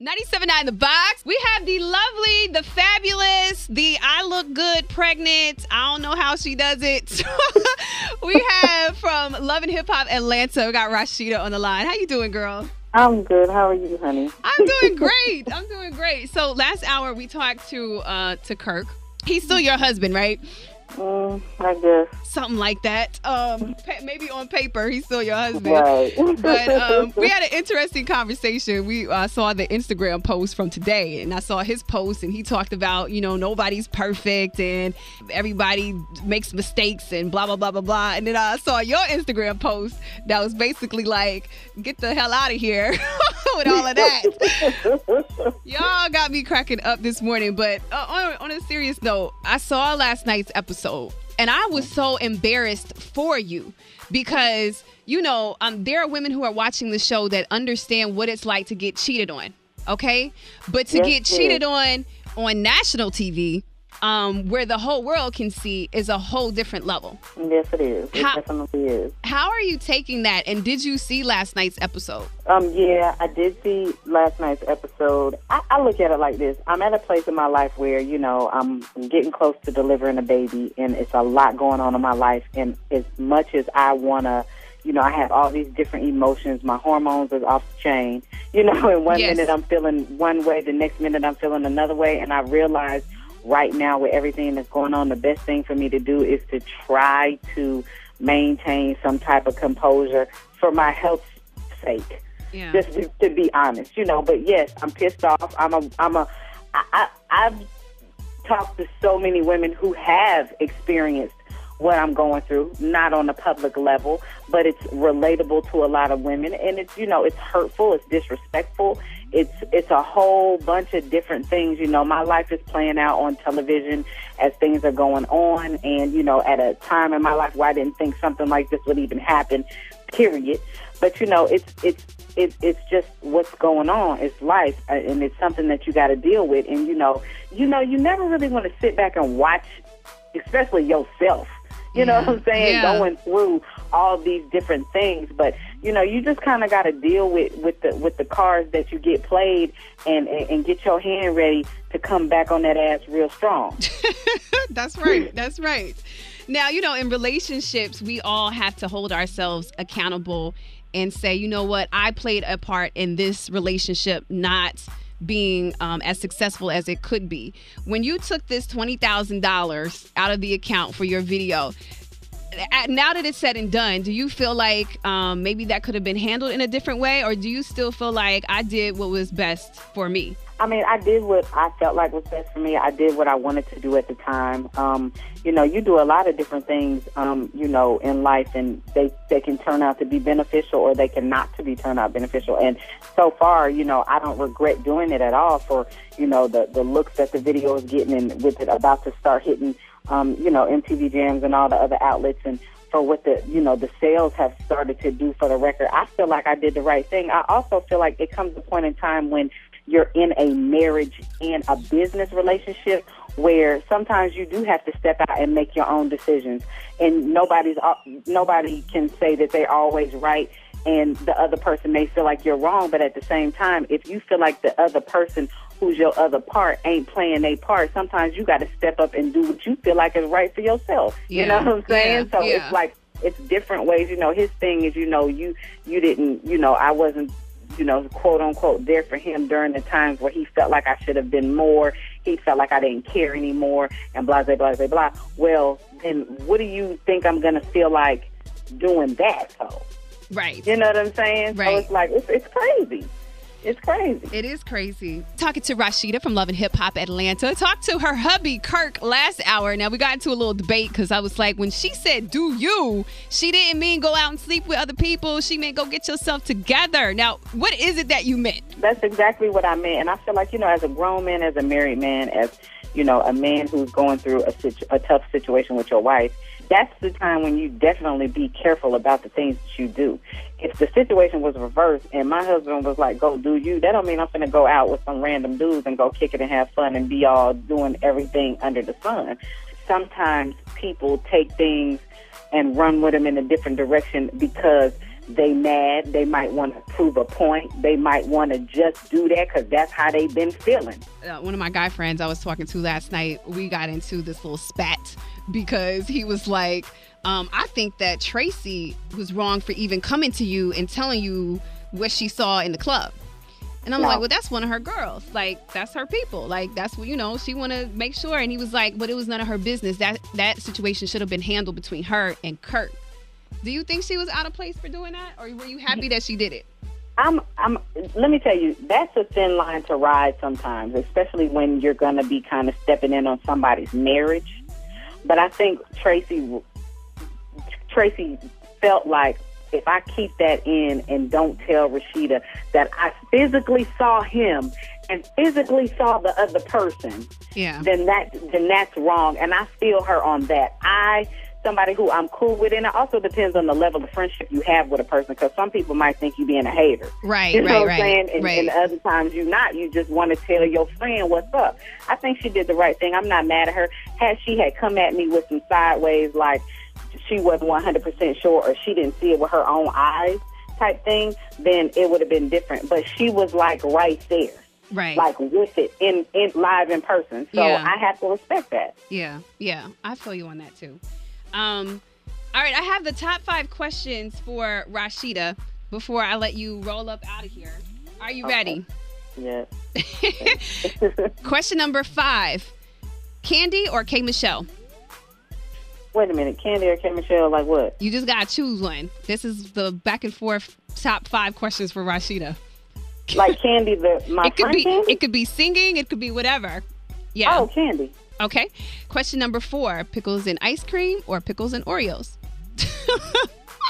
97.9 The Box. We have the lovely, the fabulous, the I look good pregnant. I don't know how she does it. We have from Love and Hip Hop Atlanta. We got Rasheeda on the line. How you doing, girl? I'm good. How are you, honey? I'm doing great. I'm doing great. So last hour we talked to Kirk. He's still your husband, right? I guess. Something like that. Maybe on paper, he's still your husband. Right. But we had an interesting conversation. We saw the Instagram post from today, and I saw his post, and he talked about, nobody's perfect, and everybody makes mistakes, and blah, blah, blah, blah, blah. And then I saw your Instagram post that was basically like, get the hell out of here with all of that. Y'all got me cracking up this morning. But on a serious note, I saw last night's episode. And I was so embarrassed for you because, there are women who are watching the show that understand what it's like to get cheated on, okay? But to get cheated on national TV, where the whole world can see, is a whole different level. Yes, it is. It definitely is. How are you taking that? And did you see last night's episode? Yeah, I did see last night's episode. I look at it like this. I'm at a place in my life where, I'm getting close to delivering a baby, and it's a lot going on in my life. And as much as I want to, I have all these different emotions. My hormones are off the chain. In one minute I'm feeling one way, the next minute I'm feeling another way. And I realize right now with everything that's going on, the best thing for me to do is to try to maintain some type of composure for my health's sake. Yeah. Just to be honest, But yes, I'm pissed off. I've talked to so many women who have experienced what I'm going through, not on a public level, but it's relatable to a lot of women, and it's it's hurtful, it's disrespectful, it's a whole bunch of different things. My life is playing out on television as things are going on, and at a time in my life where I didn't think something like this would even happen, period. But it's just what's going on. It's life, and it's something that you got to deal with. And you never really want to sit back and watch, especially yourself. You know what I'm saying? Yeah. Going through all these different things, but you just kind of got to deal with the cards that you get played, and get your hand ready to come back on that ass real strong. That's right. That's right. Now, in relationships, we all have to hold ourselves accountable and say, you know what, I played a part in this relationship not being as successful as it could be. When you took this $20,000 out of the account for your video, now that it's said and done, do you feel like maybe that could have been handled in a different way, or do you still feel like I did what was best for me? I mean, I did what I felt like was best for me. I did what I wanted to do at the time. You do a lot of different things, in life, and they can turn out to be beneficial, or they can not to be turned out beneficial. And so far, I don't regret doing it at all for, the looks that the video is getting, and with it about to start hitting, MTV Jams and all the other outlets, and for what the sales have started to do for the record. I feel like I did the right thing. I also feel like it comes a point in time when you're in a marriage and a business relationship where sometimes you do have to step out and make your own decisions. And nobody can say that they're always right, and the other person may feel like you're wrong. But at the same time, if you feel like the other person who's your other part ain't playing their part, sometimes you got to step up and do what you feel like is right for yourself. Yeah. You know what I'm saying? Yeah. So it's like, it's different ways. His thing is, you didn't, I wasn't, quote unquote, there for him during the times where he felt like I should have been more. He felt like I didn't care anymore, and blah, blah, blah, blah, blah. Well, then what do you think I'm going to feel like doing that, though? Right. You know what I'm saying? Right. So it's like, it's crazy. It's crazy. It is crazy. Talking to Rasheeda from Love and Hip Hop Atlanta. Talked to her hubby, Kirk, last hour. Now, we got into a little debate because I was like, when she said, do you, she didn't mean go out and sleep with other people. She meant go get yourself together. Now, what is it that you meant? That's exactly what I meant. And I feel like, as a grown man, as a married man, as, a man who's going through a tough situation with your wife, that's the time when you definitely be careful about the things that you do. If the situation was reversed and my husband was like, go do you, that don't mean I'm going to go out with some random dudes and go kick it and have fun and be all doing everything under the sun. Sometimes people take things and run with them in a different direction because they mad. They might want to prove a point. They might want to just do that because that's how they've been feeling. One of my guy friends I was talking to last night, we got into this little spat because he was like, I think that Tracy was wrong for even coming to you and telling you what she saw in the club. And I'm like, well, that's one of her girls. Like, that's her people. Like, that's what, she want to make sure. And he was like, but it was none of her business. That situation should have been handled between her and Kirk. Do you think she was out of place for doing that? Or were you happy that she did it? Let me tell you, that's a thin line to ride sometimes, especially when you're going to be kind of stepping in on somebody's marriage. But I think Tracy felt like, if I keep that in and don't tell Rasheeda that I physically saw him and physically saw the other person, then that's wrong. And I feel her on that. Somebody who I'm cool with, and it also depends on the level of friendship you have with a person, because some people might think you being a hater. Right, you know what I'm right, saying? right. And other times you're not. You just want to tell your friend what's up. I think she did the right thing. I'm not mad at her. Had she had come at me with some sideways, like she wasn't 100% sure or she didn't see it with her own eyes type thing, then it would have been different. But she was like right there. Right. Like with it in live in person. So I have to respect that. Yeah. I feel you on that too. All right, I have the top 5 questions for Rasheeda before I let you roll up out of here. Are you ready? Yes. Question number 5. Candy or K. Michelle? Wait a minute, Candy or K. Michelle, like what? You just gotta choose one. This is the back and forth top 5 questions for Rasheeda. Like Candy, my friend Candy? It could be singing, it could be whatever. Yeah. Oh, Candy. Okay. Question number 4. Pickles and ice cream or pickles and Oreos?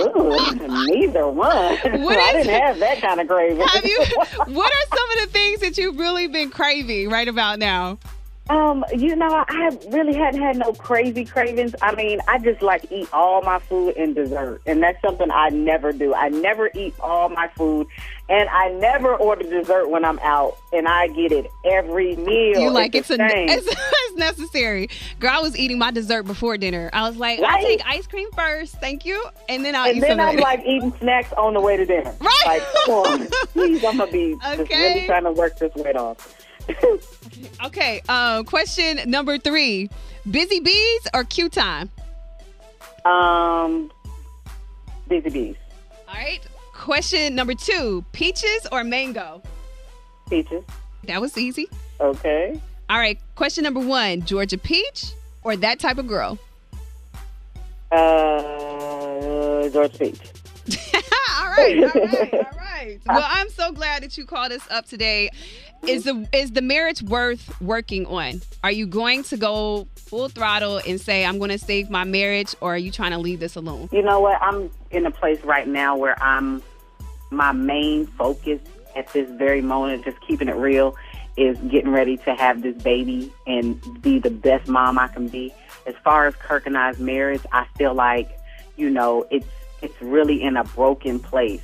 Ooh, neither one. I didn't have that kind of craving. What are some of the things that you've really been craving right about now? I really hadn't had no crazy cravings. I mean, I just like eat all my food and dessert, and that's something I never do. I never eat all my food, and I never order dessert when I'm out, and I get it every meal. You like it's necessary. Girl, I was eating my dessert before dinner. I was like, I'll take ice cream first, thank you, and then I'll eat some. And then I'm like eating snacks on the way to dinner. Right. Like, come on, please, I'm gonna be just really trying to work this weight off. Okay, question number 3. Busy bees or Q time? Busy bees. All right. Question number 2. Peaches or mango? Peaches. That was easy. Okay. All right. Question number 1. Georgia peach or that type of girl? Georgia peach. All right. Well, I'm so glad that you called us up today. Is the marriage worth working on? Are you going to go full throttle and say, I'm going to save my marriage, or are you trying to leave this alone? You know what? I'm in a place right now where my main focus at this very moment, just keeping it real, is getting ready to have this baby and be the best mom I can be. As far as Kirk and I's marriage, I feel like, it's really in a broken place.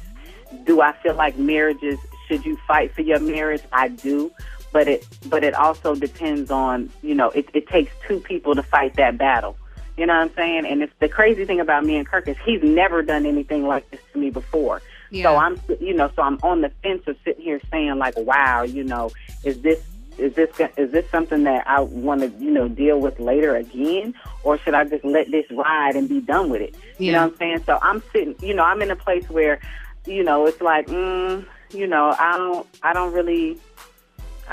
Do I feel like marriages, should you fight for your marriage? I do. But it also depends on, it takes 2 people to fight that battle. You know what I'm saying? And it's the crazy thing about me and Kirk is he's never done anything like this to me before. Yeah. So I'm on the fence of sitting here saying like, wow, is this something that I want to, deal with later again? Or should I just let this ride and be done with it? Yeah. You know what I'm saying? So I'm sitting, I'm in a place where, it's like, I'm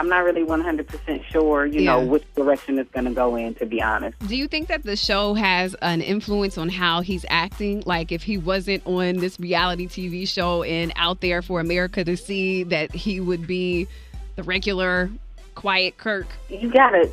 not really 100% sure, which direction it's going to go in, to be honest. Do you think that the show has an influence on how he's acting? Like if he wasn't on this reality TV show and out there for America to see, that he would be the regular quiet Kirk? You got to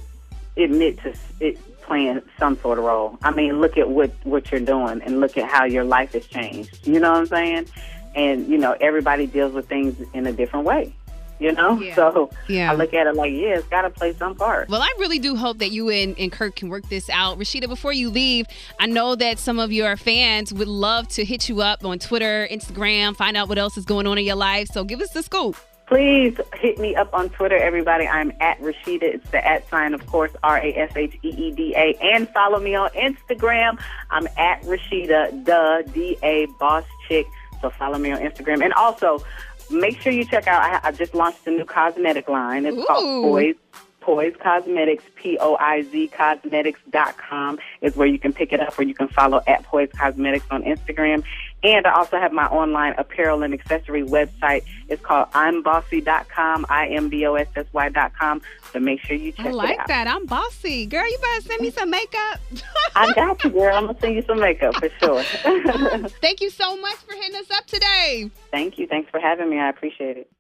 admit to it playing some sort of role. I mean, look at what you're doing and look at how your life has changed. You know what I'm saying? And, everybody deals with things in a different way. Yeah. So I look at it like, it's got to play some part. Well, I really do hope that you and Kirk can work this out. Rasheeda, before you leave, I know that some of your fans would love to hit you up on Twitter, Instagram, find out what else is going on in your life. So give us the scoop. Please hit me up on Twitter, everybody. I'm at Rasheeda. It's the @ of course, Rasheeda. And follow me on Instagram. I'm at Rasheeda, the DA Boss Chick. So follow me on Instagram. And also, make sure you check out, I just launched a new cosmetic line. It's called Poise Cosmetics, Poiz Cosmetics.com is where you can pick it up, or you can follow at Poise Cosmetics on Instagram. And I also have my online apparel and accessory website. It's called I'mBossy.com, IMBOSSY.com. So make sure you check it out. I like that. I'm bossy. Girl, you better send me some makeup. I got you, girl. I'm going to send you some makeup for sure. Thank you so much for hitting us up today. Thank you. Thanks for having me. I appreciate it.